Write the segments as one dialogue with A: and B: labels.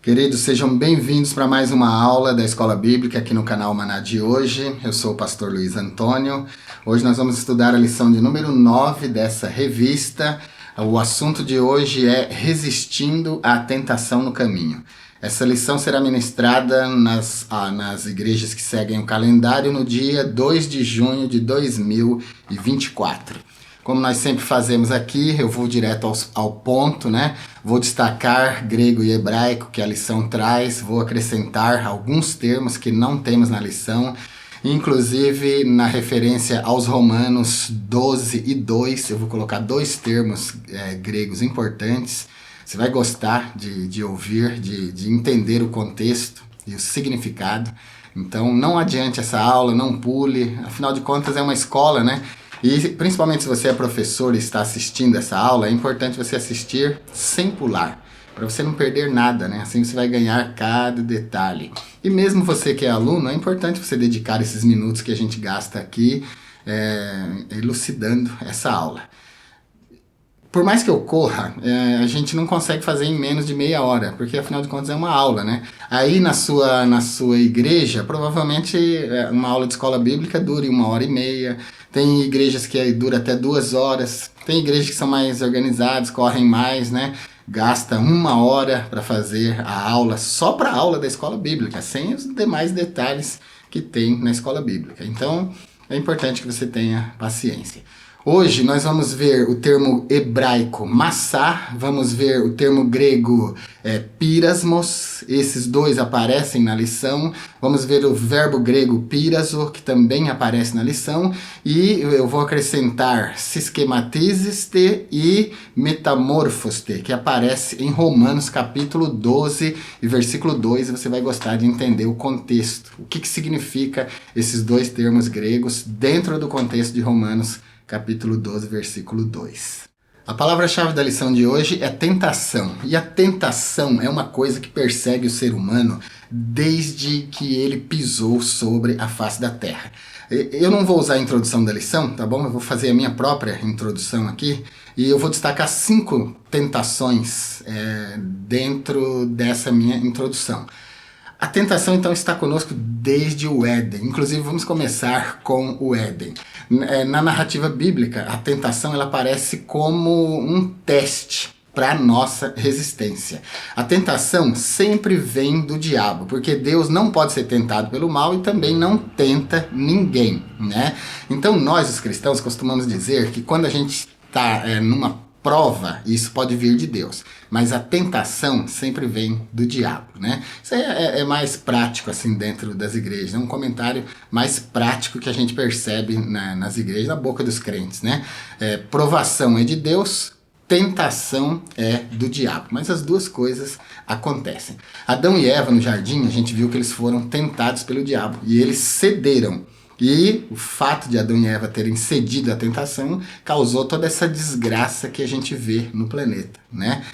A: Queridos, sejam bem-vindos para mais uma aula da Escola Bíblica aqui no canal Maná de hoje. Eu sou o pastor Luiz Antônio. Hoje nós vamos estudar a lição de número 9 dessa revista. O assunto de hoje é Resistindo à Tentação no Caminho. Essa lição será ministrada nas igrejas que seguem o calendário no dia 2 de junho de 2024. Como nós sempre fazemos aqui, eu vou direto ao ponto, né? Vou destacar grego e hebraico que a lição traz, vou acrescentar alguns termos que não temos na lição, inclusive na referência aos Romanos 12 e 2, eu vou colocar dois termos gregos importantes. Você vai gostar de ouvir, de entender o contexto e o significado. Então não adiante essa aula, não pule, afinal de contas é uma escola, né? E principalmente se você é professor e está assistindo essa aula, é importante você assistir sem pular, para você não perder nada, né? Assim você vai ganhar cada detalhe. E mesmo você que é aluno, é importante você dedicar esses minutos que a gente gasta aqui elucidando essa aula. Por mais que eu corra, a gente não consegue fazer em menos de meia hora, porque afinal de contas é uma aula, né? Aí na sua igreja, provavelmente uma aula de escola bíblica dure 1h30, tem igrejas que dura até 2 horas, tem igrejas que são mais organizadas, correm mais, né? Gasta 1 hora para fazer a aula, só para a aula da escola bíblica, sem os demais detalhes que tem na escola bíblica. Então é importante que você tenha paciência. Hoje nós vamos ver o termo hebraico massá, vamos ver o termo grego pírasmos, esses dois aparecem na lição, vamos ver o verbo grego píraso, que também aparece na lição, e eu vou acrescentar sischematizeste e metamorfoste, que aparece em Romanos capítulo 12 e versículo 2, e você vai gostar de entender o contexto, o que significa esses dois termos gregos dentro do contexto de Romanos capítulo 12, versículo 2. A palavra-chave da lição de hoje é tentação. E a tentação é uma coisa que persegue o ser humano desde que ele pisou sobre a face da terra. Eu não vou usar a introdução da lição, tá bom? Eu vou fazer a minha própria introdução aqui e eu vou destacar 5 tentações dentro dessa minha introdução. A tentação, então, está conosco desde o Éden. Inclusive, vamos começar com o Éden. Na narrativa bíblica, a tentação ela aparece como um teste para a nossa resistência. A tentação sempre vem do diabo, porque Deus não pode ser tentado pelo mal e também não tenta ninguém, né? Então, nós, os cristãos, costumamos dizer que quando a gente está numa prova, isso pode vir de Deus, mas a tentação sempre vem do diabo, né? Isso é mais prático assim dentro das igrejas, é um comentário mais prático que a gente percebe nas igrejas, na boca dos crentes, né? Provação é de Deus, tentação é do diabo, mas as duas coisas acontecem. Adão e Eva no jardim, a gente viu que eles foram tentados pelo diabo e eles cederam. E o fato de Adão e Eva terem cedido à tentação causou toda essa desgraça que a gente vê no planeta, né?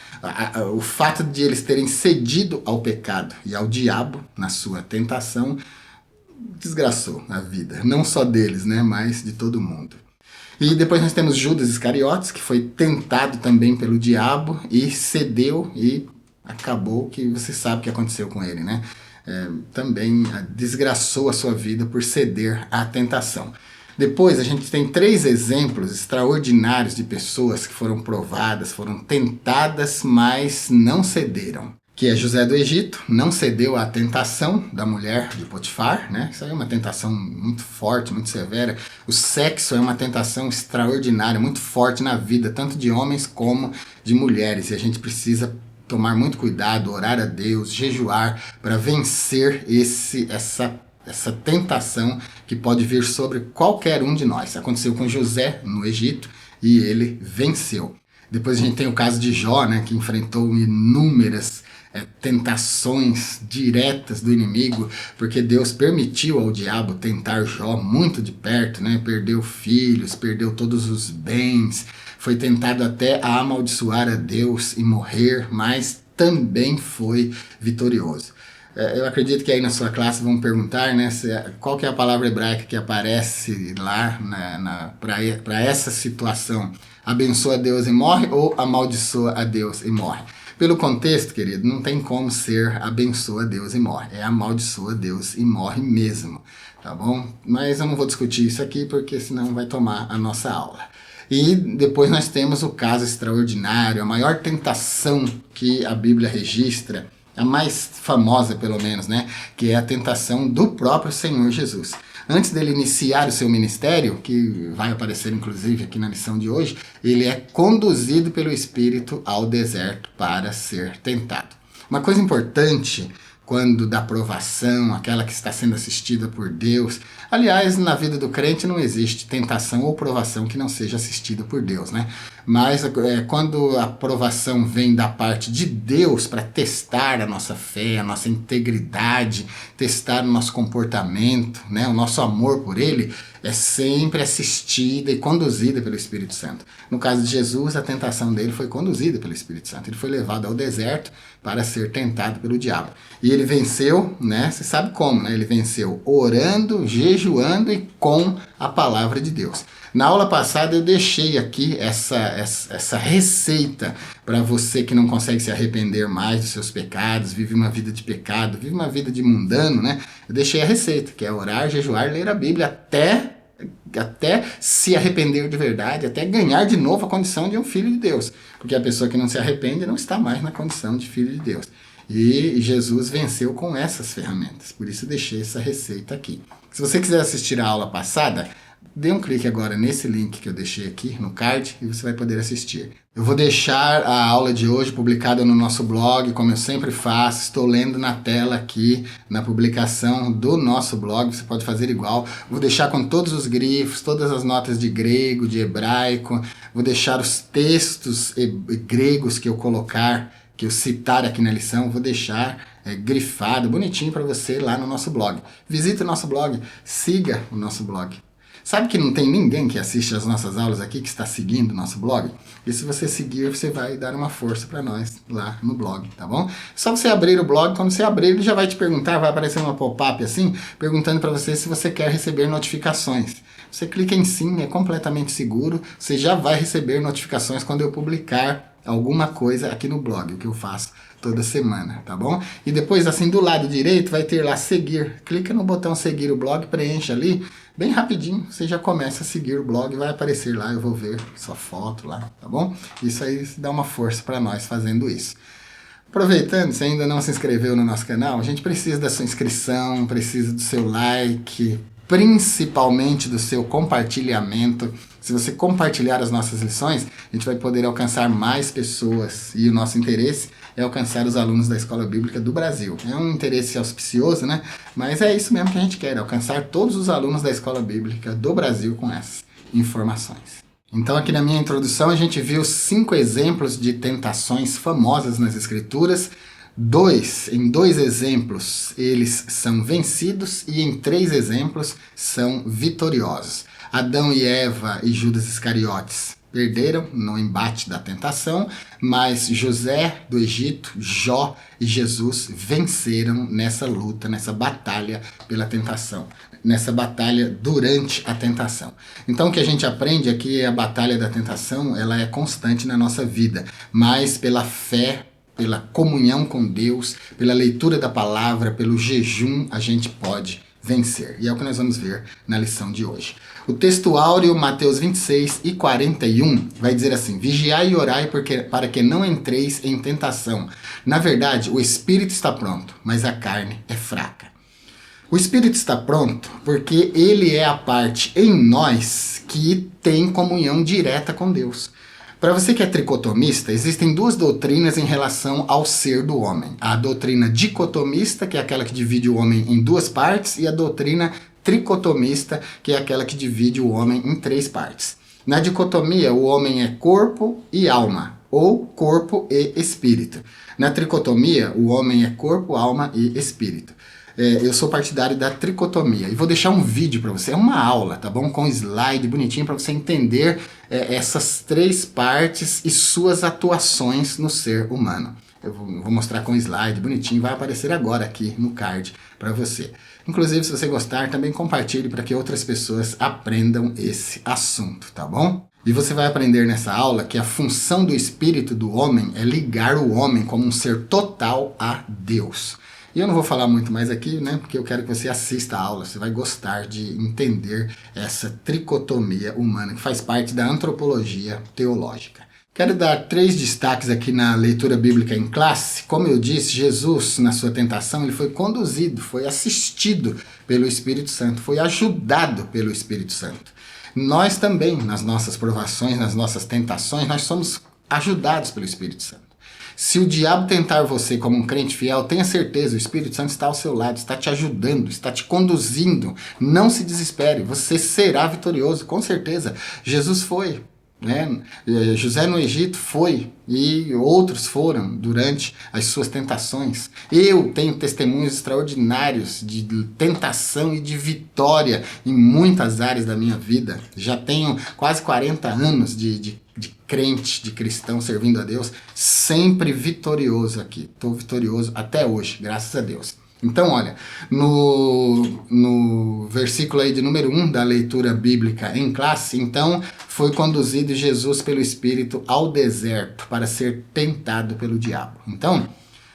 A: O fato de eles terem cedido ao pecado e ao diabo na sua tentação desgraçou a vida, não só deles, né? Mas de todo mundo. E depois nós temos Judas Iscariotes, que foi tentado também pelo diabo e cedeu e acabou que você sabe o que aconteceu com ele, né? Também desgraçou a sua vida por ceder à tentação. Depois a gente tem 3 exemplos extraordinários de pessoas que foram provadas, foram tentadas, mas não cederam. Que é José do Egito, não cedeu à tentação da mulher de Potifar, né? Isso aí é uma tentação muito forte, muito severa. O sexo é uma tentação extraordinária, muito forte na vida, tanto de homens como de mulheres. E a gente precisa tomar muito cuidado, orar a Deus, jejuar para vencer essa tentação que pode vir sobre qualquer um de nós. Aconteceu com José no Egito e ele venceu. Depois a gente tem o caso de Jó, né, que enfrentou inúmeras tentações diretas do inimigo, porque Deus permitiu ao diabo tentar Jó muito de perto, né? Perdeu filhos, perdeu todos os bens, foi tentado até a amaldiçoar a Deus e morrer, mas também foi vitorioso. Eu acredito que aí na sua classe vão perguntar, né, qual que é a palavra hebraica que aparece lá para essa situação. Abençoa a Deus e morre ou amaldiçoa a Deus e morre? Pelo contexto, querido, não tem como ser abençoa Deus e morre. É amaldiçoa Deus e morre mesmo, tá bom? Mas eu não vou discutir isso aqui porque senão vai tomar a nossa aula. E depois nós temos o caso extraordinário, a maior tentação que a Bíblia registra, a mais famosa pelo menos, né? Que é a tentação do próprio Senhor Jesus. Antes dele iniciar o seu ministério, que vai aparecer inclusive aqui na lição de hoje, ele é conduzido pelo Espírito ao deserto para ser tentado. Uma coisa importante quando da provação, aquela que está sendo assistida por Deus. Aliás, na vida do crente não existe tentação ou provação que não seja assistida por Deus, né? Mas quando a provação vem da parte de Deus para testar a nossa fé, a nossa integridade, testar o nosso comportamento, né? O nosso amor por Ele, é sempre assistida e conduzida pelo Espírito Santo. No caso de Jesus, a tentação dele foi conduzida pelo Espírito Santo. Ele foi levado ao deserto para ser tentado pelo diabo. E ele venceu, né? Você sabe como, né? Ele venceu orando, jejuando e com a palavra de Deus. Na aula passada eu deixei aqui essa receita para você que não consegue se arrepender mais dos seus pecados, vive uma vida de pecado, vive uma vida de mundano, né? Eu deixei a receita, que é orar, jejuar, ler a Bíblia até se arrepender de verdade, até ganhar de novo a condição de um filho de Deus. Porque a pessoa que não se arrepende não está mais na condição de filho de Deus. E Jesus venceu com essas ferramentas. Por isso eu deixei essa receita aqui. Se você quiser assistir a aula passada, dê um clique agora nesse link que eu deixei aqui no card e você vai poder assistir. Eu vou deixar a aula de hoje publicada no nosso blog, como eu sempre faço. Estou lendo na tela aqui, na publicação do nosso blog. Você pode fazer igual. Vou deixar com todos os grifos, todas as notas de grego, de hebraico. Vou deixar os textos gregos que eu colocar, que eu citar aqui na lição. Vou deixar grifado, bonitinho para você lá no nosso blog. Visite o nosso blog, siga o nosso blog. Sabe que não tem ninguém que assiste as nossas aulas aqui que está seguindo o nosso blog? E se você seguir, você vai dar uma força para nós lá no blog, tá bom? Só você abrir o blog, quando você abrir, ele já vai te perguntar, vai aparecer uma pop-up assim, perguntando para você se você quer receber notificações. Você clica em sim, é completamente seguro, você já vai receber notificações quando eu publicar alguma coisa aqui no blog, o que eu faço toda semana, tá bom? E depois, assim, do lado direito, vai ter lá seguir. Clica no botão seguir o blog, preenche ali, bem rapidinho, você já começa a seguir o blog, vai aparecer lá, eu vou ver sua foto lá, tá bom? Isso aí dá uma força para nós fazendo isso. Aproveitando, se ainda não se inscreveu no nosso canal, a gente precisa da sua inscrição, precisa do seu like, principalmente do seu compartilhamento. Se você compartilhar as nossas lições, a gente vai poder alcançar mais pessoas. E o nosso interesse é alcançar os alunos da Escola Bíblica do Brasil. É um interesse auspicioso, né? Mas é isso mesmo que a gente quer, alcançar todos os alunos da Escola Bíblica do Brasil com essas informações. Então aqui na minha introdução a gente viu 5 exemplos de tentações famosas nas Escrituras. Em 2 exemplos eles são vencidos e em 3 exemplos são vitoriosos. Adão e Eva e Judas Iscariotes perderam no embate da tentação, mas José do Egito, Jó e Jesus venceram nessa luta, nessa batalha pela tentação, nessa batalha durante a tentação. Então o que a gente aprende aqui é a batalha da tentação, ela é constante na nossa vida, mas pela fé, pela comunhão com Deus, pela leitura da palavra, pelo jejum, a gente pode vencer. E é o que nós vamos ver na lição de hoje. O texto áureo, Mateus 26 e 41, vai dizer assim: vigiai e orai para que não entreis em tentação. Na verdade, o espírito está pronto, mas a carne é fraca. O espírito está pronto porque ele é a parte em nós que tem comunhão direta com Deus. Para você que é tricotomista, existem 2 doutrinas em relação ao ser do homem. A doutrina dicotomista, que é aquela que divide o homem em 2 partes, e a doutrina tricotomista, que é aquela que divide o homem em 3 partes. Na dicotomia, o homem é corpo e alma, ou corpo e espírito. Na tricotomia, o homem é corpo, alma e espírito. Eu sou partidário da tricotomia e vou deixar um vídeo para você, é uma aula, tá bom? Com slide bonitinho para você entender essas 3 partes e suas atuações no ser humano. Eu vou mostrar com slide bonitinho, vai aparecer agora aqui no card para você. Inclusive, se você gostar, também compartilhe para que outras pessoas aprendam esse assunto, tá bom? E você vai aprender nessa aula que a função do espírito do homem é ligar o homem como um ser total a Deus. E eu não vou falar muito mais aqui, né? Porque eu quero que você assista a aula. Você vai gostar de entender essa tricotomia humana que faz parte da antropologia teológica. Quero dar 3 destaques aqui na leitura bíblica em classe. Como eu disse, Jesus, na sua tentação, ele foi conduzido, foi assistido pelo Espírito Santo, foi ajudado pelo Espírito Santo. Nós também, nas nossas provações, nas nossas tentações, nós somos ajudados pelo Espírito Santo. Se o diabo tentar você como um crente fiel, tenha certeza, o Espírito Santo está ao seu lado, está te ajudando, está te conduzindo. Não se desespere, você será vitorioso, com certeza. Jesus foi. Né? José no Egito foi e outros foram durante as suas tentações. Eu tenho testemunhos extraordinários de tentação e de vitória em muitas áreas da minha vida. Já tenho quase 40 anos de crente, de cristão servindo a Deus, sempre vitorioso aqui. Estou vitorioso até hoje, graças a Deus. Então, olha, no versículo aí de número 1 da leitura bíblica em classe, então foi conduzido Jesus pelo Espírito ao deserto para ser tentado pelo diabo. Então,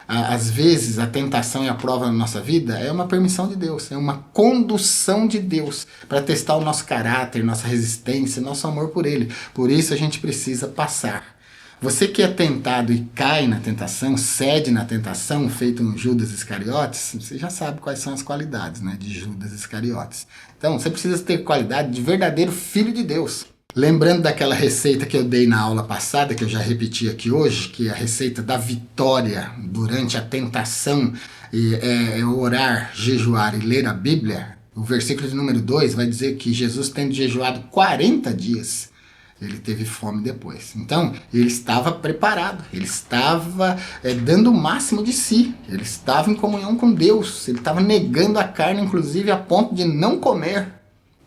A: às vezes a tentação e a prova na nossa vida é uma permissão de Deus, é uma condução de Deus para testar o nosso caráter, nossa resistência, nosso amor por Ele. Por isso a gente precisa passar. Você que é tentado e cai na tentação, cede na tentação, feito um Judas Iscariotes, você já sabe quais são as qualidades, né, de Judas Iscariotes. Então, você precisa ter qualidade de verdadeiro filho de Deus. Lembrando daquela receita que eu dei na aula passada, que eu já repeti aqui hoje, que é a receita da vitória durante a tentação, é orar, jejuar e ler a Bíblia. O versículo de número 2 vai dizer que Jesus, tendo jejuado 40 dias, ele teve fome depois. Então, ele estava preparado, ele estava dando o máximo de si, ele estava em comunhão com Deus, ele estava negando a carne, inclusive a ponto de não comer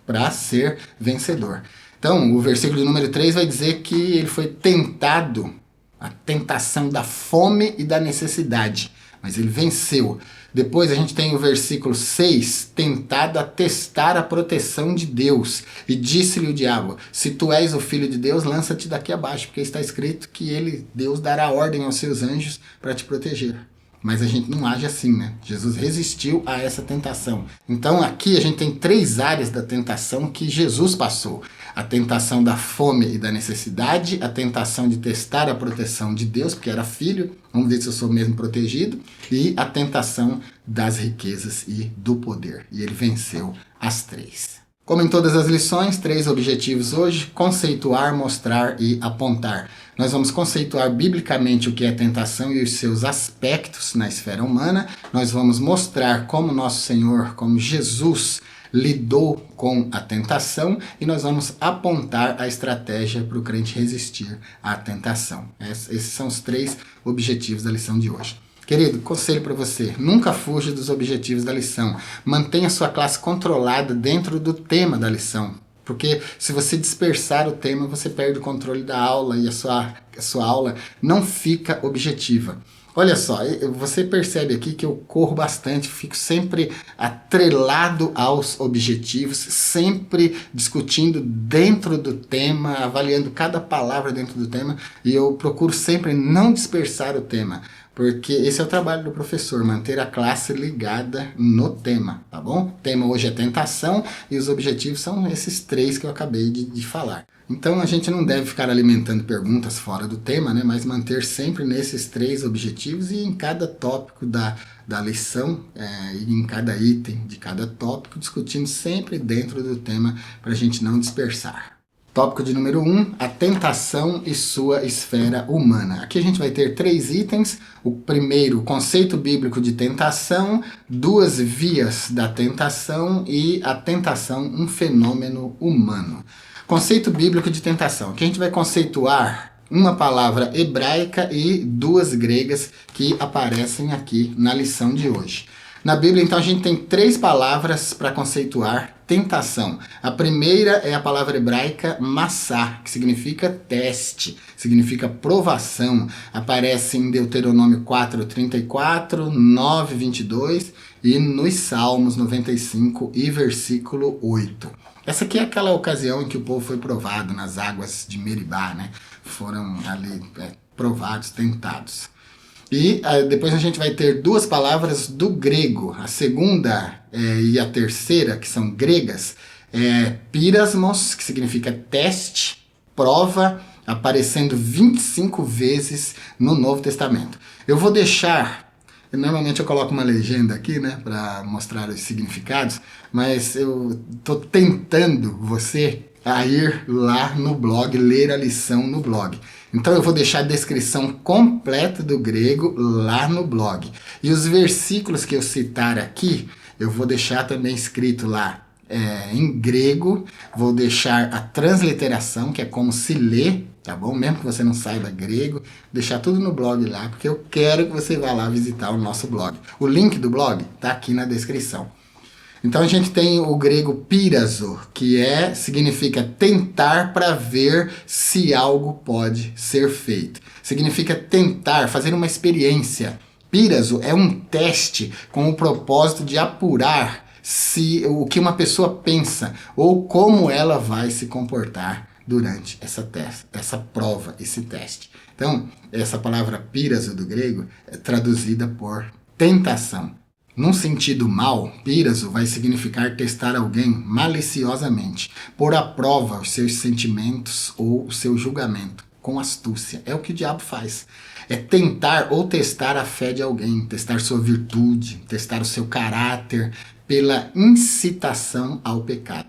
A: para ser vencedor. Então, o versículo de número 3 vai dizer que ele foi tentado, a tentação da fome e da necessidade, mas ele venceu. Depois a gente tem o versículo 6, tentado a testar a proteção de Deus. E disse-lhe o diabo, se tu és o filho de Deus, lança-te daqui abaixo, porque está escrito que Deus dará ordem aos seus anjos para te proteger. Mas a gente não age assim, né? Jesus resistiu a essa tentação. Então aqui a gente tem 3 áreas da tentação que Jesus passou. A tentação da fome e da necessidade, a tentação de testar a proteção de Deus, porque era filho, vamos ver se eu sou mesmo protegido, e a tentação das riquezas e do poder. E ele venceu as 3. Como em todas as lições, 3 objetivos hoje: conceituar, mostrar e apontar. Nós vamos conceituar biblicamente o que é tentação e os seus aspectos na esfera humana. Nós vamos mostrar como nosso Senhor, como Jesus, lidou com a tentação, e nós vamos apontar a estratégia para o crente resistir à tentação. Esses são os 3 objetivos da lição de hoje. Querido, conselho para você, nunca fuja dos objetivos da lição. Mantenha sua classe controlada dentro do tema da lição. Porque se você dispersar o tema, você perde o controle da aula e a sua aula não fica objetiva. Olha só, você percebe aqui que eu corro bastante, fico sempre atrelado aos objetivos, sempre discutindo dentro do tema, avaliando cada palavra dentro do tema, e eu procuro sempre não dispersar o tema, porque esse é o trabalho do professor, manter a classe ligada no tema, tá bom? O tema hoje é tentação e os objetivos são esses 3 que eu acabei de falar. Então a gente não deve ficar alimentando perguntas fora do tema, né? Mas manter sempre nesses 3 objetivos e em cada tópico da lição, e em cada item de cada tópico, discutindo sempre dentro do tema para a gente não dispersar. Tópico de número 1, a tentação e sua esfera humana. Aqui a gente vai ter 3 itens. O primeiro, conceito bíblico de tentação, 2 vias da tentação e a tentação, um fenômeno humano. Conceito bíblico de tentação. Aqui a gente vai conceituar uma palavra hebraica e 2 gregas que aparecem aqui na lição de hoje. Na Bíblia, então, a gente tem 3 palavras para conceituar tentação. A primeira é a palavra hebraica massá, que significa teste, significa provação. Aparece em Deuteronômio 4:34, 9:22 e nos Salmos 95 e versículo 8. Essa aqui é aquela ocasião em que o povo foi provado nas águas de Meribá, né? Foram ali provados, tentados. E depois a gente vai ter duas palavras do grego. A segunda e a terceira, que são gregas, pírasmos, que significa teste, prova, aparecendo 25 vezes no Novo Testamento. Eu vou deixar, normalmente eu coloco uma legenda aqui, né, para mostrar os significados, mas eu tô tentando você a ir lá no blog, ler a lição no blog. Então eu vou deixar a descrição completa do grego lá no blog. E os versículos que eu citar aqui, eu vou deixar também escrito lá em grego, vou deixar a transliteração, que é como se lê, tá bom? Mesmo que você não saiba grego, deixar tudo no blog lá, porque eu quero que você vá lá visitar o nosso blog. O link do blog tá aqui na descrição. Então a gente tem o grego píraso, que significa tentar para ver se algo pode ser feito. Significa tentar, fazer uma experiência. Píraso é um teste com o propósito de apurar o que uma pessoa pensa ou como ela vai se comportar durante essa prova, esse teste. Então, essa palavra píraso do grego é traduzida por tentação. Num sentido mal, píraso vai significar testar alguém maliciosamente, pôr à prova os seus sentimentos ou o seu julgamento, com astúcia. É o que o diabo faz. É tentar ou testar a fé de alguém, testar sua virtude, testar o seu caráter, pela incitação ao pecado.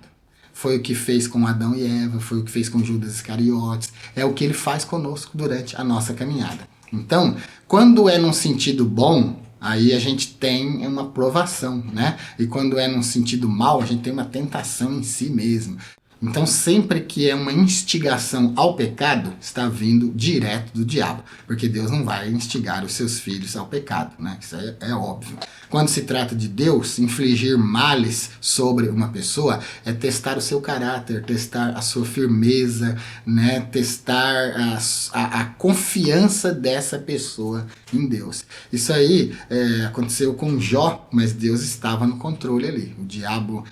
A: Foi o que fez com Adão e Eva, foi o que fez com Judas Iscariotes, é o que ele faz conosco durante a nossa caminhada. Então, quando é num sentido bom, aí a gente tem uma provação, né? E quando é num sentido mal, a gente tem uma tentação em si mesmo. Então, sempre que é uma instigação ao pecado, está vindo direto do diabo, porque Deus não vai instigar os seus filhos ao pecado, né? Isso é óbvio. Quando se trata de Deus, infligir males sobre uma pessoa é testar o seu caráter, testar a sua firmeza, né? Testar a confiança dessa pessoa em Deus. Isso aí aconteceu com Jó, mas Deus estava no controle ali. O diabo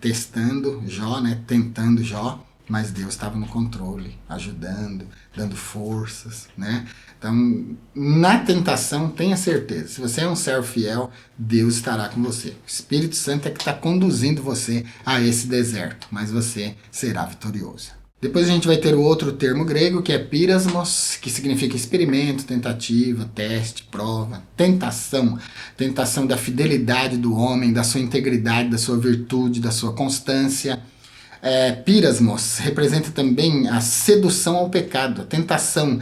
A: testando Jó, né? Tentando Jó, mas Deus estava no controle, ajudando, dando forças, né? Então, na tentação, tenha certeza, se você é um servo fiel, Deus estará com você. O Espírito Santo é que está conduzindo você a esse deserto, mas você será vitorioso. Depois a gente vai ter o outro termo grego, que é pírasmos, que significa experimento, tentativa, teste, prova, tentação. Tentação da fidelidade do homem, da sua integridade, da sua virtude, da sua constância. Pírasmos representa também a sedução ao pecado, a tentação,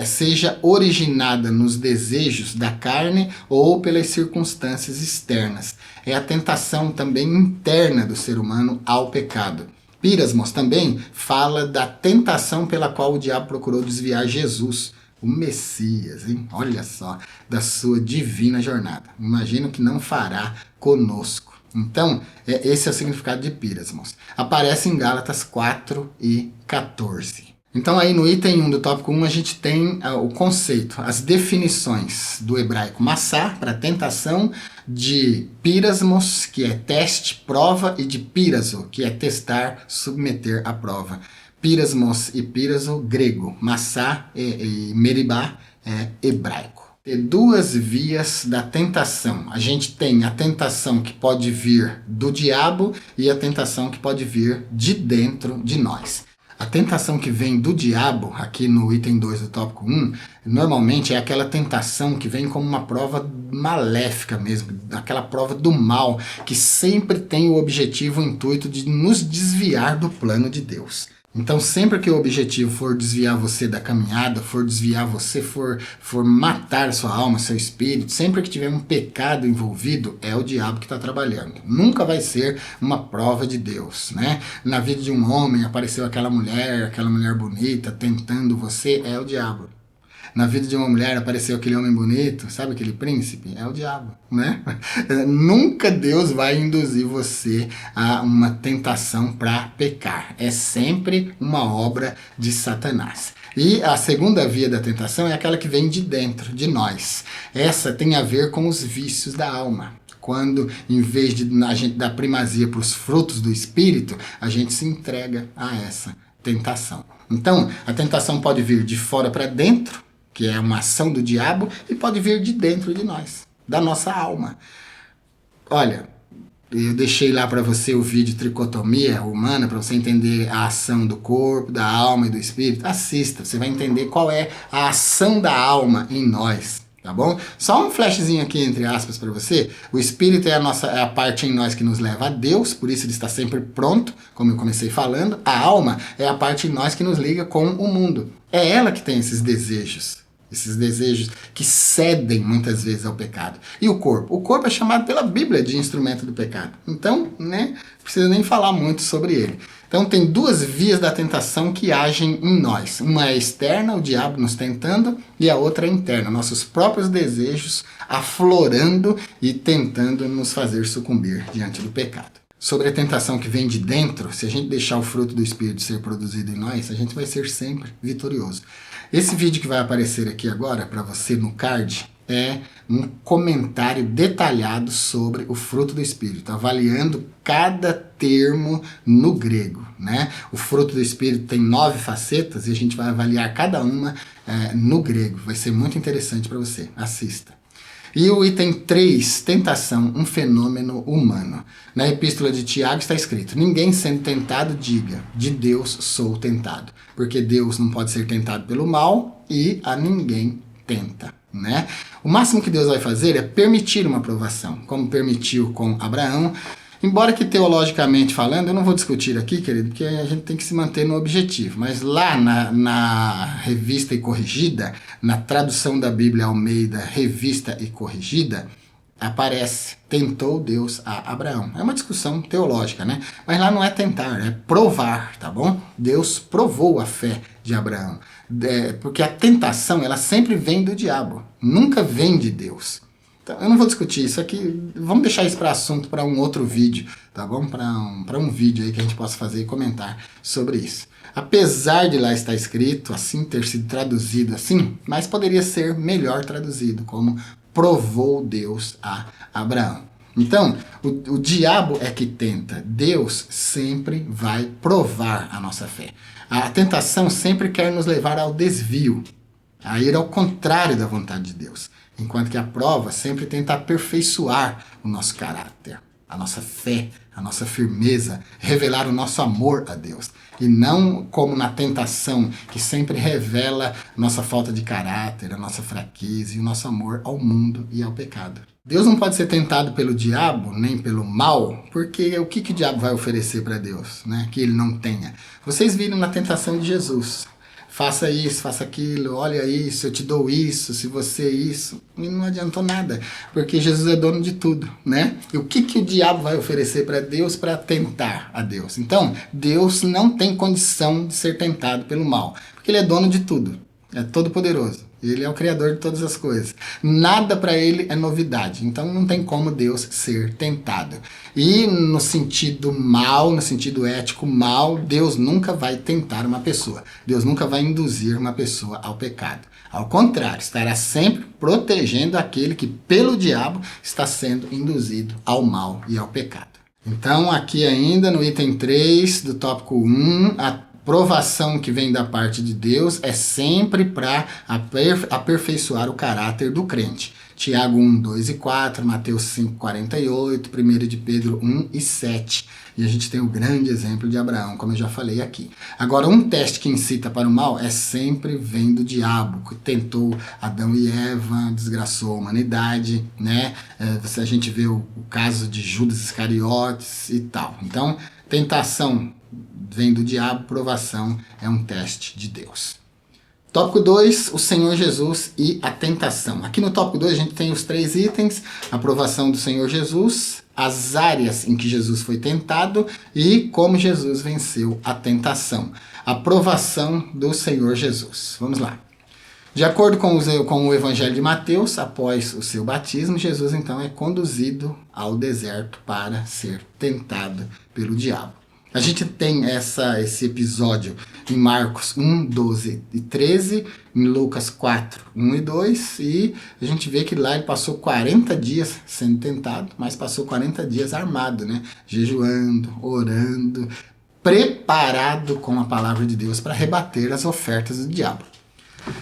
A: seja originada nos desejos da carne ou pelas circunstâncias externas. É a tentação também interna do ser humano ao pecado. Pírasmos também fala da tentação pela qual o diabo procurou desviar Jesus, o Messias, hein? Olha só, da sua divina jornada. Imagino que não fará conosco. Então, esse é o significado de pírasmos. Aparece em Gálatas 4 e 14. Então aí no item 1 do tópico 1 a gente tem o conceito, as definições do hebraico massá, para tentação, de pírasmos, que é teste, prova, e de píraso, que é testar, submeter à prova. Pírasmos e píraso, grego. Massá e meribá, hebraico. Tem duas vias da tentação. A gente tem a tentação que pode vir do diabo e a tentação que pode vir de dentro de nós. A tentação que vem do diabo, aqui no item 2 do tópico 1, normalmente é aquela tentação que vem como uma prova maléfica mesmo, aquela prova do mal, que sempre tem o objetivo, o intuito de nos desviar do plano de Deus. Então, sempre que o objetivo for desviar você da caminhada, for desviar você, for matar sua alma, seu espírito, sempre que tiver um pecado envolvido, é o diabo que está trabalhando. Nunca vai ser uma prova de Deus, né? Na vida de um homem apareceu aquela mulher bonita tentando você, é o diabo. Na vida de uma mulher apareceu aquele homem bonito, sabe aquele príncipe? É o diabo, né? Nunca Deus vai induzir você a uma tentação para pecar. É sempre uma obra de Satanás. E a segunda via da tentação é aquela que vem de dentro, de nós. Essa tem a ver com os vícios da alma. quando, em vez de a gente dar primazia para os frutos do Espírito, a gente se entrega a essa tentação. Então, a tentação pode vir de fora para dentro, que é uma ação do diabo, e pode vir de dentro de nós, da nossa alma. Olha, eu deixei lá para você o vídeo Tricotomia Humana, para você entender a ação do corpo, da alma e do espírito. Assista, você vai entender qual é a ação da alma em nós, tá bom? Só um flashzinho aqui, entre aspas, para você. O espírito é a parte em nós que nos leva a Deus, por isso ele está sempre pronto, como eu comecei falando. A alma é a parte em nós que nos liga com o mundo. É ela que tem esses desejos que cedem muitas vezes ao pecado. E o corpo? O corpo é chamado pela Bíblia de instrumento do pecado. Então, né, não precisa nem falar muito sobre ele. Então, tem duas vias da tentação que agem em nós. Uma é externa, o diabo nos tentando, e a outra é interna, nossos próprios desejos aflorando e tentando nos fazer sucumbir diante do pecado. Sobre a tentação que vem de dentro, se a gente deixar o fruto do Espírito ser produzido em nós, a gente vai ser sempre vitorioso. Esse vídeo que vai aparecer aqui agora para você no card é um comentário detalhado sobre o fruto do Espírito, avaliando cada termo no grego, né? O fruto do Espírito tem 9 facetas e a gente vai avaliar cada uma no grego. Vai ser muito interessante para você. Assista. E o item 3, tentação, um fenômeno humano. Na epístola de Tiago está escrito: ninguém sendo tentado diga, de Deus sou tentado. Porque Deus não pode ser tentado pelo mal e a ninguém tenta, né? O máximo que Deus vai fazer é permitir uma provação, como permitiu com Abraão. Embora que teologicamente falando, eu não vou discutir aqui, querido, porque a gente tem que se manter no objetivo. Mas lá na Revista e Corrigida, na tradução da Bíblia Almeida, Revista e Corrigida, aparece, tentou Deus a Abraão. É uma discussão teológica, né? Mas lá não é tentar, é provar, tá bom? Deus provou a fé de Abraão. Porque a tentação, ela sempre vem do diabo, nunca vem de Deus. Eu não vou discutir isso aqui, vamos deixar isso para assunto para um outro vídeo, tá bom? Para um vídeo aí que a gente possa fazer e comentar sobre isso. Apesar de lá estar escrito assim, ter sido traduzido assim, mas poderia ser melhor traduzido, como provou Deus a Abraão. Então, o diabo é que tenta, Deus sempre vai provar a nossa fé. A tentação sempre quer nos levar ao desvio, a ir ao contrário da vontade de Deus. Enquanto que a prova sempre tenta aperfeiçoar o nosso caráter, a nossa fé, a nossa firmeza, revelar o nosso amor a Deus. E não como na tentação, que sempre revela nossa falta de caráter, a nossa fraqueza e o nosso amor ao mundo e ao pecado. Deus não pode ser tentado pelo diabo, nem pelo mal, porque o que o diabo vai oferecer para Deus, né? Que ele não tenha. Vocês viram na tentação de Jesus. Faça isso, faça aquilo, olha isso, eu te dou isso, se você isso. E não adiantou nada, porque Jesus é dono de tudo, né? E o que o diabo vai oferecer para Deus para tentar a Deus? Então, Deus não tem condição de ser tentado pelo mal, porque ele é dono de tudo, é todo poderoso. Ele é o criador de todas as coisas. Nada para ele é novidade. Então não tem como Deus ser tentado. E no sentido mal, no sentido ético mal, Deus nunca vai tentar uma pessoa. Deus nunca vai induzir uma pessoa ao pecado. Ao contrário, estará sempre protegendo aquele que pelo diabo está sendo induzido ao mal e ao pecado. Então aqui ainda no item 3 do tópico 1, a provação que vem da parte de Deus é sempre para aperfeiçoar o caráter do crente. Tiago 1, 2 e 4, Mateus 5, 48, 1 de Pedro 1 e 7. E a gente tem o grande exemplo de Abraão, como eu já falei aqui. Agora, um teste que incita para o mal é sempre vem do diabo, que tentou Adão e Eva, desgraçou a humanidade, né? A gente vê o caso de Judas Iscariotes e tal. Então, tentação vem do diabo, provação é um teste de Deus. Tópico 2, o Senhor Jesus e a tentação. Aqui no tópico 2 a gente tem os 3 itens: a provação do Senhor Jesus, as áreas em que Jesus foi tentado e como Jesus venceu a tentação. A provação do Senhor Jesus. Vamos lá. De acordo com o Evangelho de Mateus, após o seu batismo, Jesus então é conduzido ao deserto para ser tentado pelo diabo. A gente tem esse episódio em Marcos 1, 12 e 13, em Lucas 4, 1 e 2, e a gente vê que lá ele passou 40 dias sendo tentado, mas passou 40 dias armado, né? Jejuando, orando, preparado com a palavra de Deus para rebater as ofertas do diabo.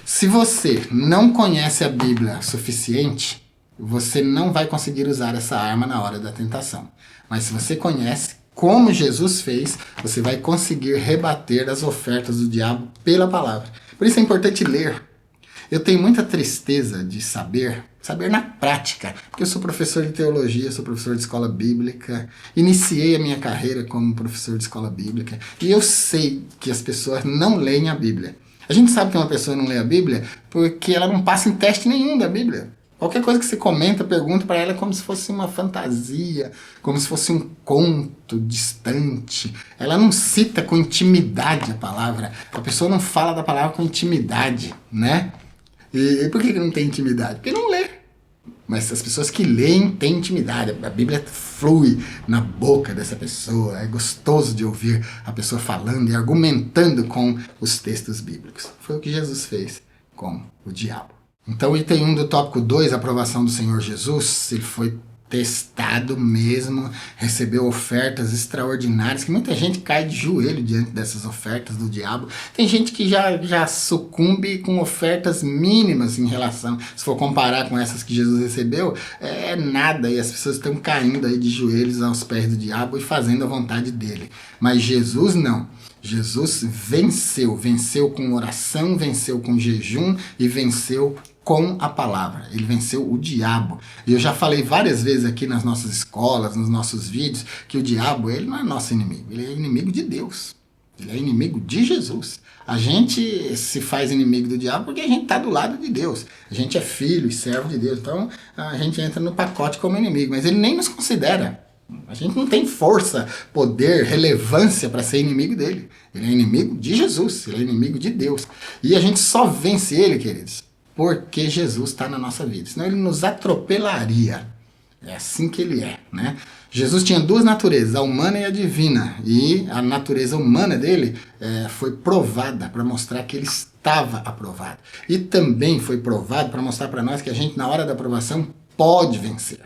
A: Se você não conhece a Bíblia suficiente, você não vai conseguir usar essa arma na hora da tentação. Mas se você conhece como Jesus fez, você vai conseguir rebater as ofertas do diabo pela palavra. Por isso é importante ler. Eu tenho muita tristeza de saber na prática, porque eu sou professor de teologia, sou professor de escola bíblica, iniciei a minha carreira como professor de escola bíblica, e eu sei que as pessoas não leem a Bíblia. A gente sabe que uma pessoa não lê a Bíblia porque ela não passa em teste nenhum da Bíblia. Qualquer coisa que você comenta, pergunta para ela é como se fosse uma fantasia, como se fosse um conto distante. Ela não cita com intimidade a palavra. A pessoa não fala da palavra com intimidade, né? E por que não tem intimidade? Porque não lê. Mas as pessoas que leem têm intimidade. A Bíblia flui na boca dessa pessoa. É gostoso de ouvir a pessoa falando e argumentando com os textos bíblicos. Foi o que Jesus fez com o diabo. Então, o item 1 do tópico 2, a aprovação do Senhor Jesus, ele foi testado mesmo, recebeu ofertas extraordinárias, que muita gente cai de joelho diante dessas ofertas do diabo. Tem gente que já sucumbe com ofertas mínimas em relação, se for comparar com essas que Jesus recebeu, é nada, e as pessoas estão caindo aí de joelhos aos pés do diabo e fazendo a vontade dele. Mas Jesus não. Jesus venceu com oração, venceu com jejum e venceu com a palavra. Ele venceu o diabo. E eu já falei várias vezes aqui nas nossas escolas, nos nossos vídeos, que o diabo, ele não é nosso inimigo, ele é inimigo de Deus. Ele é inimigo de Jesus. A gente se faz inimigo do diabo porque a gente está do lado de Deus. A gente é filho e servo de Deus. Então a gente entra no pacote como inimigo, mas ele nem nos considera. A gente não tem força, poder, relevância para ser inimigo dele. Ele é inimigo de Jesus, ele é inimigo de Deus. E a gente só vence ele, queridos, porque Jesus está na nossa vida. Senão ele nos atropelaria. É assim que ele é, né? Jesus tinha duas naturezas, a humana e a divina. E a natureza humana dele foi provada para mostrar que ele estava aprovado. E também foi provado para mostrar para nós que a gente, na hora da aprovação, pode vencer.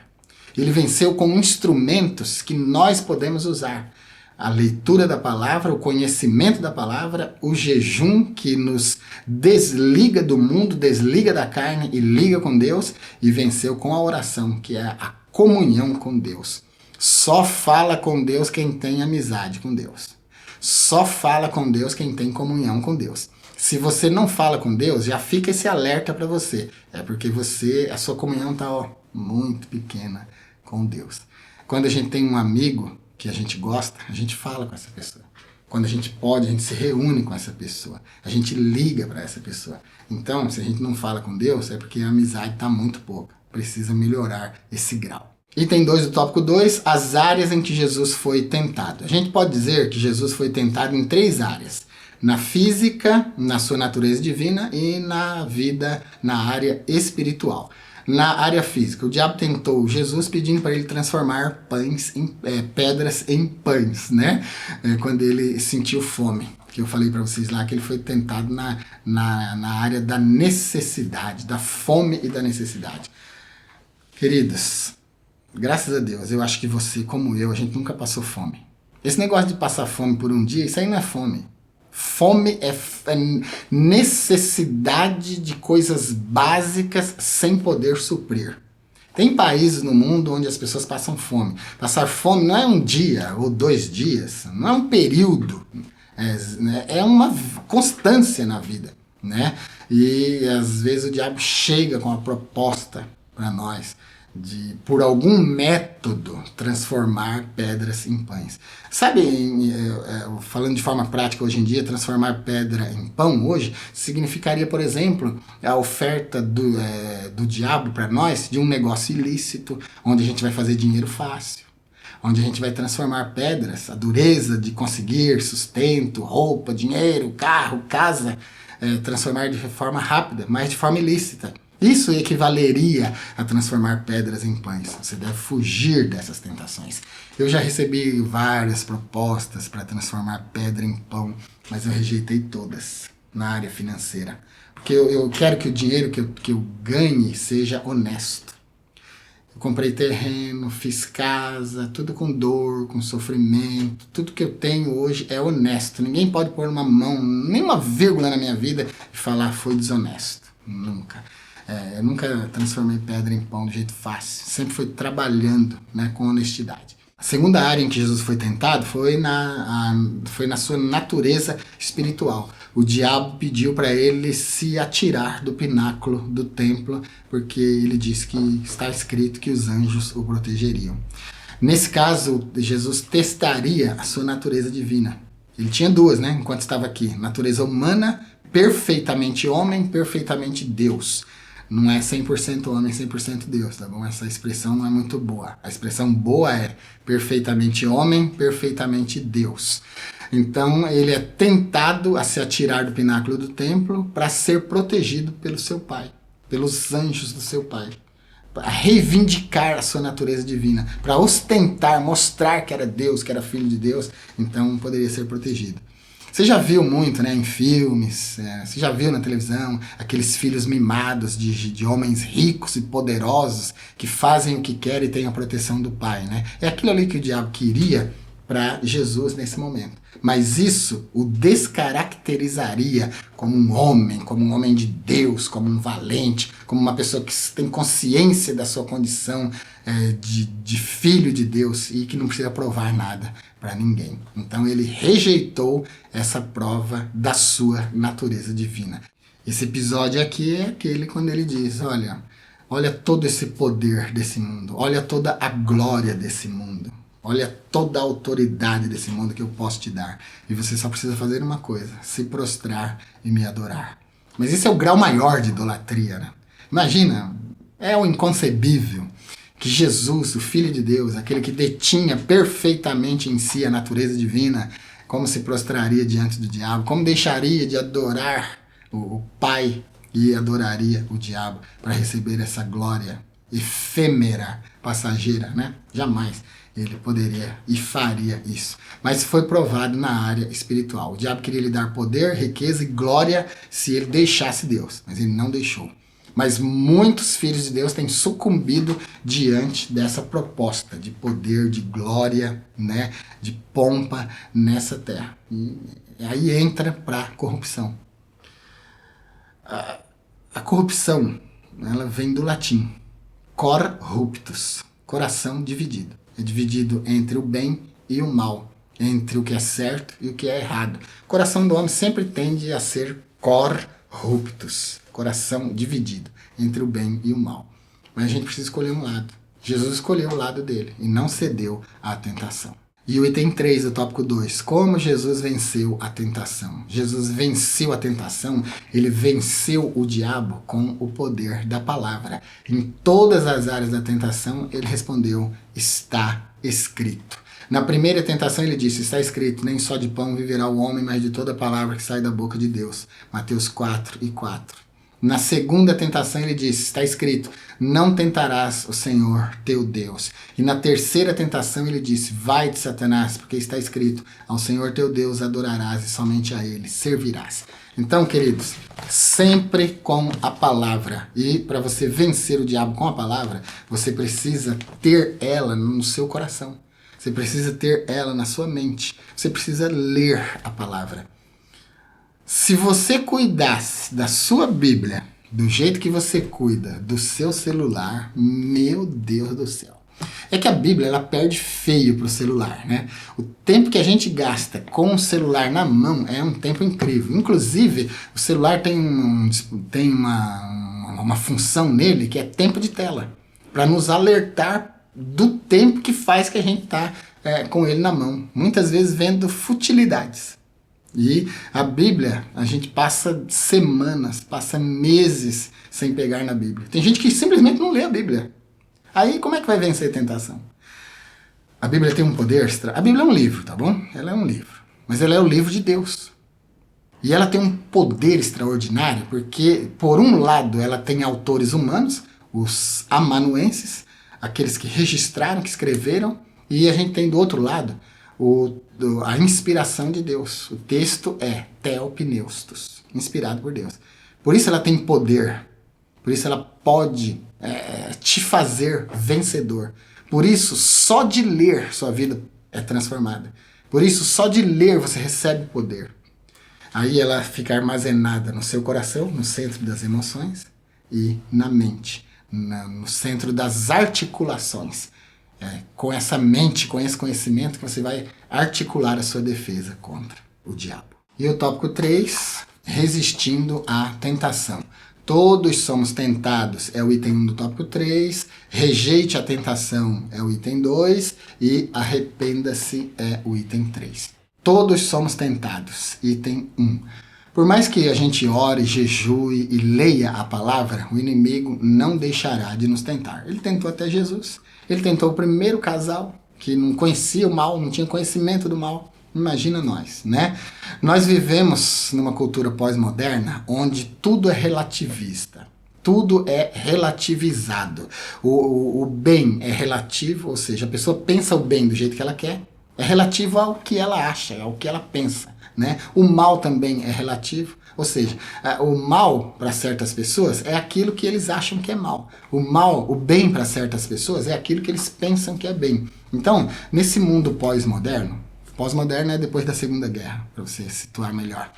A: Ele venceu com instrumentos que nós podemos usar. A leitura da palavra, o conhecimento da palavra, o jejum que nos desliga do mundo, desliga da carne e liga com Deus, e venceu com a oração, que é a comunhão com Deus. Só fala com Deus quem tem amizade com Deus. Só fala com Deus quem tem comunhão com Deus. Se você não fala com Deus, já fica esse alerta para você. É porque a sua comunhão está muito pequena com Deus. Quando a gente tem um amigo que a gente gosta, a gente fala com essa pessoa. Quando a gente pode, a gente se reúne com essa pessoa. A gente liga para essa pessoa. Então, se a gente não fala com Deus, é porque a amizade está muito pouca. Precisa melhorar esse grau. Item 2 do tópico 2, as áreas em que Jesus foi tentado. A gente pode dizer que Jesus foi tentado em 3 áreas. Na física, na sua natureza divina, e na vida, na área espiritual. Na área física, o diabo tentou Jesus pedindo para ele transformar pedras em pães, né? Quando ele sentiu fome. Que eu falei para vocês lá que ele foi tentado na área da necessidade, da fome e da necessidade. Queridos, graças a Deus, eu acho que você, como eu, a gente nunca passou fome. Esse negócio de passar fome por um dia, isso aí não é fome. Fome é necessidade de coisas básicas sem poder suprir. Tem países no mundo onde as pessoas passam fome. Passar fome não é um dia ou 2 dias, não é um período, é uma constância na vida, né? E às vezes o diabo chega com a proposta para nós de, por algum método, transformar pedras em pães. Sabe, falando de forma prática hoje em dia, transformar pedra em pão hoje significaria, por exemplo, a oferta do diabo para nós de um negócio ilícito, onde a gente vai fazer dinheiro fácil, onde a gente vai transformar pedras, a dureza de conseguir sustento, roupa, dinheiro, carro, casa, transformar de forma rápida, mas de forma ilícita. Isso equivaleria a transformar pedras em pães. Você deve fugir dessas tentações. Eu já recebi várias propostas para transformar pedra em pão, mas eu rejeitei todas na área financeira. Porque eu quero que o dinheiro que eu ganhe seja honesto. Eu comprei terreno, fiz casa, tudo com dor, com sofrimento. Tudo que eu tenho hoje é honesto. Ninguém pode pôr uma mão, nem uma vírgula na minha vida e falar foi desonesto. Nunca. Eu nunca transformei pedra em pão de jeito fácil. Sempre fui trabalhando, né, com honestidade. A segunda área em que Jesus foi tentado foi na sua natureza espiritual. O diabo pediu para ele se atirar do pináculo do templo, porque ele disse que está escrito que os anjos o protegeriam. Nesse caso, Jesus testaria a sua natureza divina. Ele tinha duas, né, enquanto estava aqui. Natureza humana, perfeitamente homem, perfeitamente Deus. Não é 100% homem, 100% Deus, tá bom? Essa expressão não é muito boa. A expressão boa é perfeitamente homem, perfeitamente Deus. Então, ele é tentado a se atirar do pináculo do templo para ser protegido pelo seu pai, pelos anjos do seu pai. Para reivindicar a sua natureza divina, para ostentar, mostrar que era Deus, que era filho de Deus, então poderia ser protegido. Você já viu muito, né, em filmes, você já viu na televisão, aqueles filhos mimados de homens ricos e poderosos que fazem o que querem e têm a proteção do pai, né? É aquilo ali que o diabo queria para Jesus nesse momento. Mas isso o descaracterizaria como um homem de Deus, como um valente, como uma pessoa que tem consciência da sua condição de filho de Deus e que não precisa provar nada para ninguém. Então ele rejeitou essa prova da sua natureza divina. Esse episódio aqui é aquele quando ele diz, olha todo esse poder desse mundo, olha toda a glória desse mundo. Olha toda a autoridade desse mundo que eu posso te dar. E você só precisa fazer uma coisa, se prostrar e me adorar. Mas esse é o grau maior de idolatria, né? Imagina, é o inconcebível que Jesus, o Filho de Deus, aquele que detinha perfeitamente em si a natureza divina, como se prostraria diante do diabo, como deixaria de adorar o Pai e adoraria o diabo para receber essa glória efêmera, passageira, né? Jamais ele poderia e faria isso. Mas foi provado na área espiritual. O diabo queria lhe dar poder, riqueza e glória se ele deixasse Deus, mas ele não deixou. Mas muitos filhos de Deus têm sucumbido diante dessa proposta de poder, de glória, né, de pompa nessa terra. E aí entra para a corrupção. A corrupção, ela vem do latim cor ruptus, coração dividido. É dividido entre o bem e o mal, entre o que é certo e o que é errado. O coração do homem sempre tende a ser cor ruptus, coração dividido entre o bem e o mal. Mas a gente precisa escolher um lado. Jesus escolheu o lado dele e não cedeu à tentação. E o item 3 do tópico 2, como Jesus venceu a tentação. Jesus venceu a tentação, ele venceu o diabo com o poder da palavra. Em todas as áreas da tentação, ele respondeu, está escrito. Na primeira tentação ele disse, está escrito, nem só de pão viverá o homem, mas de toda palavra que sai da boca de Deus. Mateus 4:4. Na segunda tentação ele disse, está escrito, não tentarás o Senhor teu Deus. E na terceira tentação ele disse, vai-te Satanás, porque está escrito, ao Senhor teu Deus adorarás e somente a ele servirás. Então, queridos, sempre com a palavra. E para você vencer o diabo com a palavra, você precisa ter ela no seu coração. Você precisa ter ela na sua mente. Você precisa ler a palavra. Se você cuidasse da sua Bíblia do jeito que você cuida do seu celular, meu Deus do céu. É que a Bíblia, ela perde feio pro celular, né? O tempo que a gente gasta com o celular na mão é um tempo incrível. Inclusive, o celular tem uma função nele que é tempo de tela, para nos alertar do tempo que faz que a gente tá com ele na mão. Muitas vezes vendo futilidades. E a Bíblia, a gente passa semanas, passa meses sem pegar na Bíblia. Tem gente que simplesmente não lê a Bíblia. Aí como é que vai vencer a tentação? A Bíblia tem um poder extra. A Bíblia é um livro, tá bom? Ela é um livro. Mas ela é o livro de Deus. E ela tem um poder extraordinário, porque, por um lado, ela tem autores humanos, os amanuenses, aqueles que registraram, que escreveram, e a gente tem do outro lado a inspiração de Deus. O texto é Theopneustos, inspirado por Deus. Por isso ela tem poder, por isso ela pode te fazer vencedor. Por isso, só de ler sua vida é transformada. Por isso, só de ler você recebe poder. Aí ela fica armazenada no seu coração, no centro das emoções, e na mente, no centro das articulações. Com essa mente, com esse conhecimento que você vai articular a sua defesa contra o diabo. E o tópico 3, resistindo à tentação. Todos somos tentados, é o item 1 do tópico 3, rejeite a tentação é o item 2 e arrependa-se é o item 3. Todos somos tentados, item 1. Por mais que a gente ore, jejue e leia a palavra, o inimigo não deixará de nos tentar. Ele tentou até Jesus. Ele tentou o primeiro casal que não conhecia o mal, não tinha conhecimento do mal. Imagina nós, né? Nós vivemos numa cultura pós-moderna onde tudo é relativista. Tudo é relativizado. O bem é relativo, ou seja, a pessoa pensa o bem do jeito que ela quer. É relativo ao que ela acha, ao que ela pensa, né? O mal também é relativo, ou seja, o mal para certas pessoas é aquilo que eles acham que é mal. O bem para certas pessoas é aquilo que eles pensam que é bem. Então, nesse mundo pós-moderno é depois da Segunda Guerra, para você situar melhor,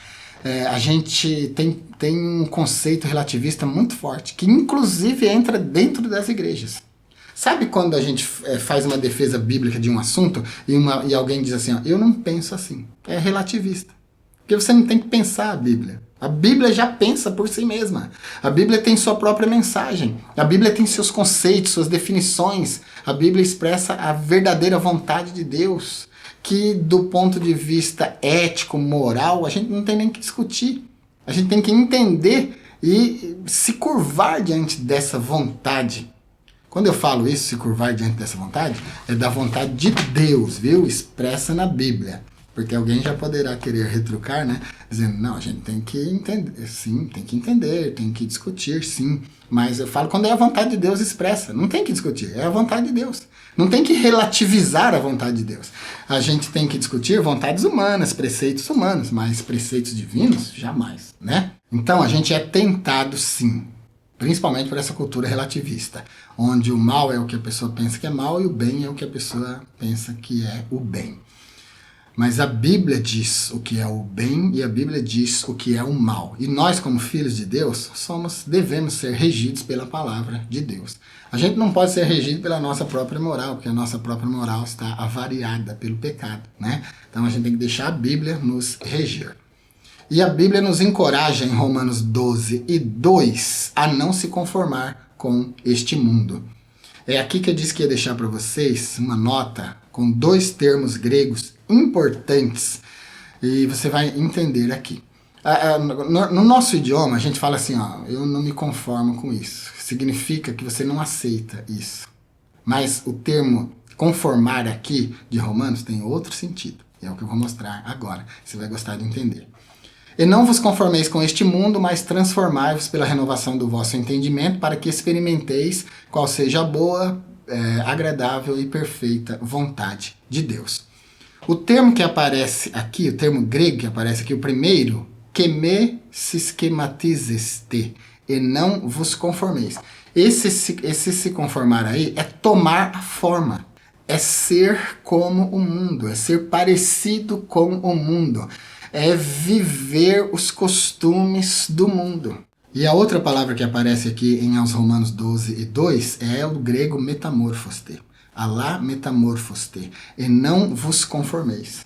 A: a gente tem um conceito relativista muito forte, que inclusive entra dentro das igrejas. Sabe quando a gente faz uma defesa bíblica de um assunto e alguém diz assim, ó, eu não penso assim. É relativista. Porque você não tem que pensar a Bíblia. A Bíblia já pensa por si mesma. A Bíblia tem sua própria mensagem. A Bíblia tem seus conceitos, suas definições. A Bíblia expressa a verdadeira vontade de Deus, que do ponto de vista ético, moral, a gente não tem nem que discutir. A gente tem que entender e se curvar diante dessa vontade. Quando eu falo isso, se curvar diante dessa vontade, é da vontade de Deus, viu? Expressa na Bíblia. Porque alguém já poderá querer retrucar, né? Dizendo, não, a gente tem que entender, sim, tem que entender, tem que discutir, sim. Mas eu falo quando é a vontade de Deus expressa. Não tem que discutir, é a vontade de Deus. Não tem que relativizar a vontade de Deus. A gente tem que discutir vontades humanas, preceitos humanos, mas preceitos divinos, jamais, né? Então a gente é tentado, sim. Principalmente por essa cultura relativista, onde o mal é o que a pessoa pensa que é mal e o bem é o que a pessoa pensa que é o bem. Mas a Bíblia diz o que é o bem e a Bíblia diz o que é o mal. E nós, como filhos de Deus, devemos ser regidos pela palavra de Deus. A gente não pode ser regido pela nossa própria moral, porque a nossa própria moral está avariada pelo pecado, né? Então a gente tem que deixar a Bíblia nos regir. E a Bíblia nos encoraja em Romanos 12:2 a não se conformar com este mundo. É aqui que eu disse que ia deixar para vocês uma nota com 2 termos gregos importantes e você vai entender aqui. No nosso idioma a gente fala assim, ó, eu não me conformo com isso. Significa que você não aceita isso. Mas o termo conformar aqui de Romanos tem outro sentido. É o que eu vou mostrar agora. Você vai gostar de entender. E não vos conformeis com este mundo, mas transformai-vos pela renovação do vosso entendimento, para que experimenteis qual seja a boa, agradável e perfeita vontade de Deus. O termo que aparece aqui, o termo grego que aparece aqui, o primeiro, que me sischematizeste, e não vos conformeis. Esse se conformar aí é tomar a forma, é ser como o mundo, é ser parecido com o mundo. É viver os costumes do mundo. E a outra palavra que aparece aqui em aos Romanos 12:2 é o grego metamorfoste. Alá metamorfoste. E não vos conformeis.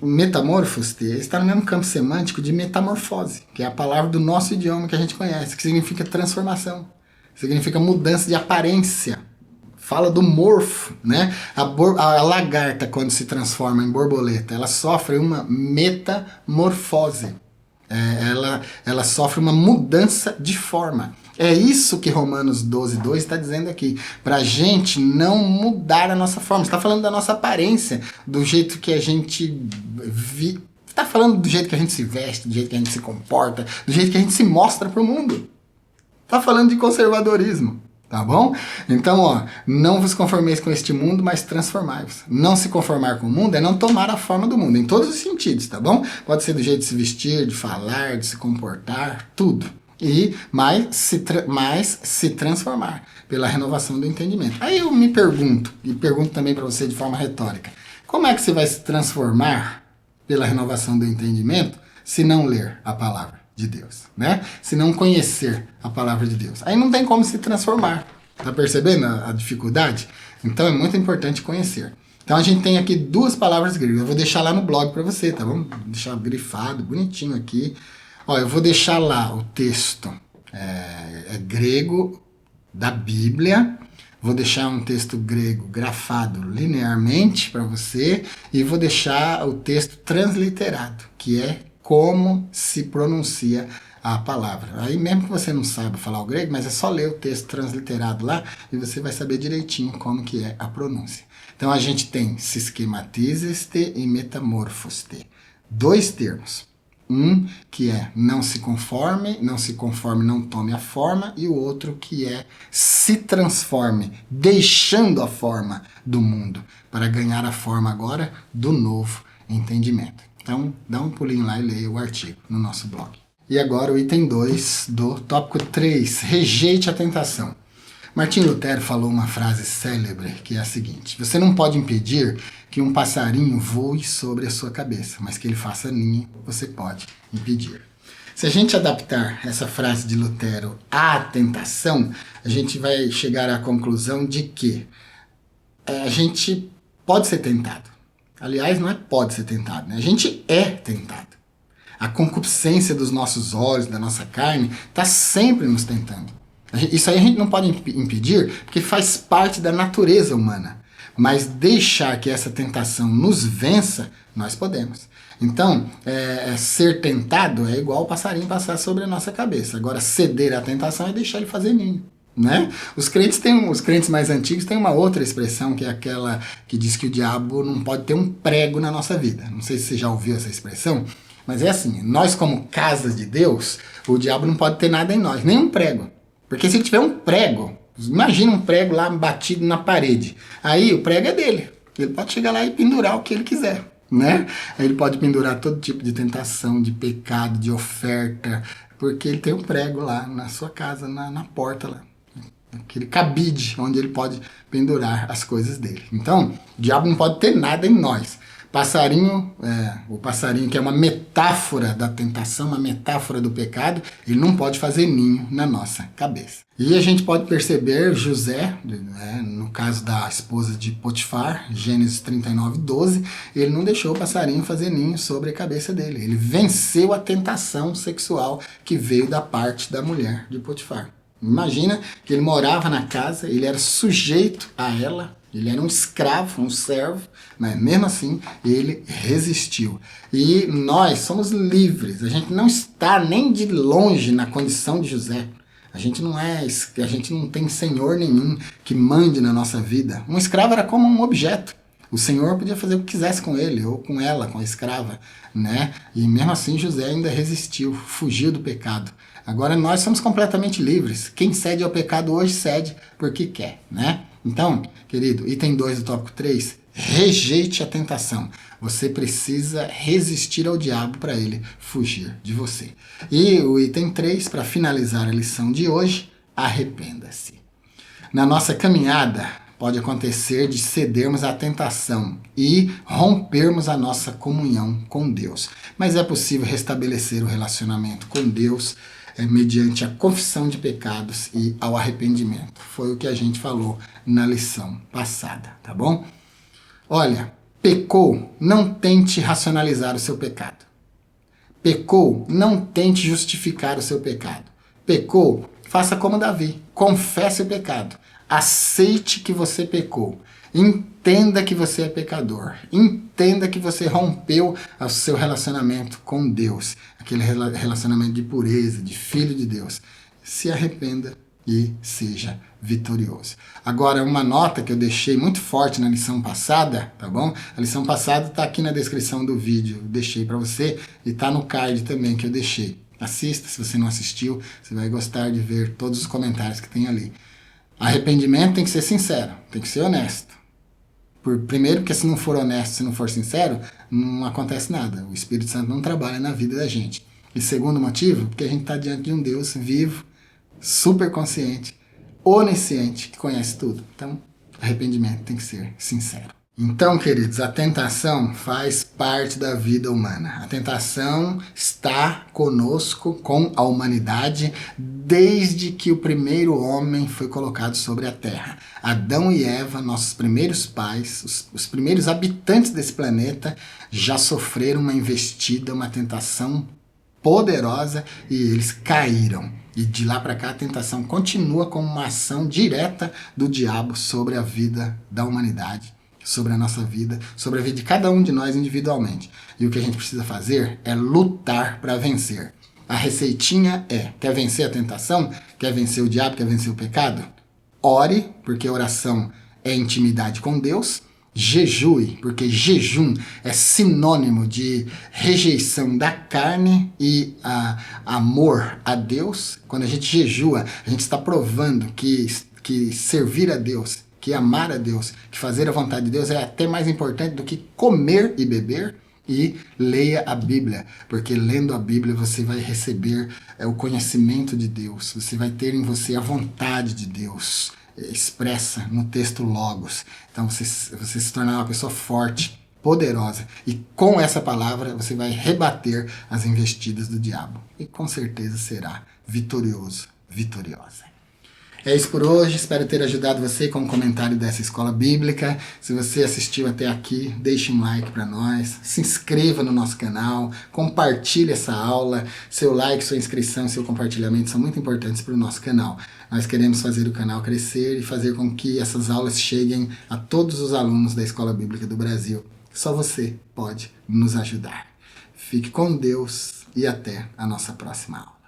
A: Metamorfoste está no mesmo campo semântico de metamorfose, que é a palavra do nosso idioma que a gente conhece, que significa transformação. Significa mudança de aparência. Fala do morfo, né? A lagarta, quando se transforma em borboleta, ela sofre uma metamorfose. Ela sofre uma mudança de forma. É isso que Romanos 12:2 está dizendo aqui. Para a gente não mudar a nossa forma. Está falando da nossa aparência, do jeito que a gente Está falando do jeito que a gente se veste, do jeito que a gente se comporta, do jeito que a gente se mostra para o mundo. Está falando de conservadorismo, tá bom? Então, ó, não vos conformeis com este mundo, mas transformai-vos. Não se conformar com o mundo é não tomar a forma do mundo, em todos os sentidos, tá bom? Pode ser do jeito de se vestir, de falar, de se comportar, tudo. Mas se transformar pela renovação do entendimento. Aí eu me pergunto, e pergunto também para você de forma retórica, como é que você vai se transformar pela renovação do entendimento se não ler a palavra de Deus, né? Se não conhecer a palavra de Deus. Aí não tem como se transformar. Tá percebendo a dificuldade? Então é muito importante conhecer. Então a gente tem aqui duas palavras gregas. Eu vou deixar lá no blog para você, tá bom? Vou deixar grifado, bonitinho aqui. Ó, eu vou deixar lá o texto grego da Bíblia. Vou deixar um texto grego grafado linearmente para você e vou deixar o texto transliterado, que é como se pronuncia a palavra. Aí mesmo que você não saiba falar o grego, mas é só ler o texto transliterado lá e você vai saber direitinho como que é a pronúncia. Então a gente tem schematiseste e metamorphoste. Dois termos. Um que é não se conforme, não tome a forma, e o outro que é se transforme, deixando a forma do mundo, para ganhar a forma agora do novo entendimento. Então, dá um pulinho lá e leia o artigo no nosso blog. E agora o item 2 do tópico 3, rejeite a tentação. Martim Lutero falou uma frase célebre que é a seguinte: você não pode impedir que um passarinho voe sobre a sua cabeça, mas que ele faça ninho, você pode impedir. Se a gente adaptar essa frase de Lutero à tentação, a gente vai chegar à conclusão de que a gente pode ser tentado. Aliás, não é pode ser tentado, né? A gente é tentado. A concupiscência dos nossos olhos, da nossa carne, está sempre nos tentando. Isso aí a gente não pode impedir, porque faz parte da natureza humana. Mas deixar que essa tentação nos vença, nós podemos. Então, ser tentado é igual o passarinho passar sobre a nossa cabeça. Agora, ceder à tentação é deixar ele fazer ninho. Né? Os crentes mais antigos têm uma outra expressão, que é aquela que diz que o diabo não pode ter um prego na nossa vida. Não sei se você já ouviu essa expressão, mas é assim: nós, como casa de Deus, o diabo não pode ter nada em nós, nem um prego. Porque se ele tiver um prego, imagina um prego lá batido na parede, aí o prego é dele. Ele pode chegar lá e pendurar o que ele quiser, né? Aí ele pode pendurar todo tipo de tentação, de pecado, de oferta, porque ele tem um prego lá na sua casa, na porta lá. Aquele cabide onde ele pode pendurar as coisas dele. Então, o diabo não pode ter nada em nós. O passarinho que é uma metáfora da tentação, uma metáfora do pecado, ele não pode fazer ninho na nossa cabeça. E a gente pode perceber José, no caso da esposa de Potifar, Gênesis 39:12, ele não deixou o passarinho fazer ninho sobre a cabeça dele. Ele venceu a tentação sexual que veio da parte da mulher de Potifar. Imagina que ele morava na casa, ele era sujeito a ela, ele era um escravo, um servo, mas mesmo assim ele resistiu. E nós somos livres, a gente não está nem de longe na condição de José. A gente não tem senhor nenhum que mande na nossa vida. Um escravo era como um objeto. O senhor podia fazer o que quisesse com ele, ou com ela, com a escrava, né? E mesmo assim José ainda resistiu, fugiu do pecado. Agora nós somos completamente livres. Quem cede ao pecado hoje cede porque quer, né? Então, querido, item 2 do tópico 3, rejeite a tentação. Você precisa resistir ao diabo para ele fugir de você. E o item 3, para finalizar a lição de hoje, arrependa-se. Na nossa caminhada, pode acontecer de cedermos à tentação e rompermos a nossa comunhão com Deus. Mas é possível restabelecer o relacionamento com Deus mediante a confissão de pecados e ao arrependimento. Foi o que a gente falou na lição passada, tá bom? Olha, pecou, não tente racionalizar o seu pecado. Pecou, não tente justificar o seu pecado. Pecou, faça como Davi, confesse o pecado. Aceite que você pecou. Entenda que você é pecador. Entenda que você rompeu o seu relacionamento com Deus. Aquele relacionamento de pureza, de filho de Deus. Se arrependa e seja vitorioso. Agora, uma nota que eu deixei muito forte na lição passada, tá bom? A lição passada tá aqui na descrição do vídeo, eu deixei para você, e tá no card também que eu deixei. Assista, se você não assistiu, você vai gostar de ver todos os comentários que tem ali. Arrependimento tem que ser sincero, tem que ser honesto. Primeiro, porque se não for honesto, se não for sincero, não acontece nada. O Espírito Santo não trabalha na vida da gente. E segundo motivo, porque a gente está diante de um Deus vivo, super consciente, onisciente, que conhece tudo. Então, arrependimento tem que ser sincero. Então, queridos, a tentação faz parte da vida humana. A tentação está conosco, com a humanidade, desde que o primeiro homem foi colocado sobre a terra. Adão e Eva, nossos primeiros pais, os primeiros habitantes desse planeta, já sofreram uma investida, uma tentação poderosa e eles caíram. E de lá para cá a tentação continua como uma ação direta do diabo sobre a vida da humanidade, sobre a nossa vida, sobre a vida de cada um de nós individualmente. E o que a gente precisa fazer é lutar para vencer. A receitinha é: quer vencer a tentação? Quer vencer o diabo? Quer vencer o pecado? Ore, porque oração é intimidade com Deus. Jejue, porque jejum é sinônimo de rejeição da carne e amor a Deus. Quando a gente jejua, a gente está provando que servir a Deus, que amar a Deus, que fazer a vontade de Deus é até mais importante do que comer e beber. E leia a Bíblia, porque lendo a Bíblia você vai receber o conhecimento de Deus, você vai ter em você a vontade de Deus expressa no texto Logos. Então você se tornar uma pessoa forte, poderosa, e com essa palavra você vai rebater as investidas do diabo e com certeza será vitorioso, vitoriosa. É isso por hoje, espero ter ajudado você com o comentário dessa escola bíblica. Se você assistiu até aqui, deixe um like para nós, se inscreva no nosso canal, compartilhe essa aula. Seu like, sua inscrição e seu compartilhamento são muito importantes para o nosso canal. Nós queremos fazer o canal crescer e fazer com que essas aulas cheguem a todos os alunos da Escola Bíblica do Brasil. Só você pode nos ajudar. Fique com Deus e até a nossa próxima aula.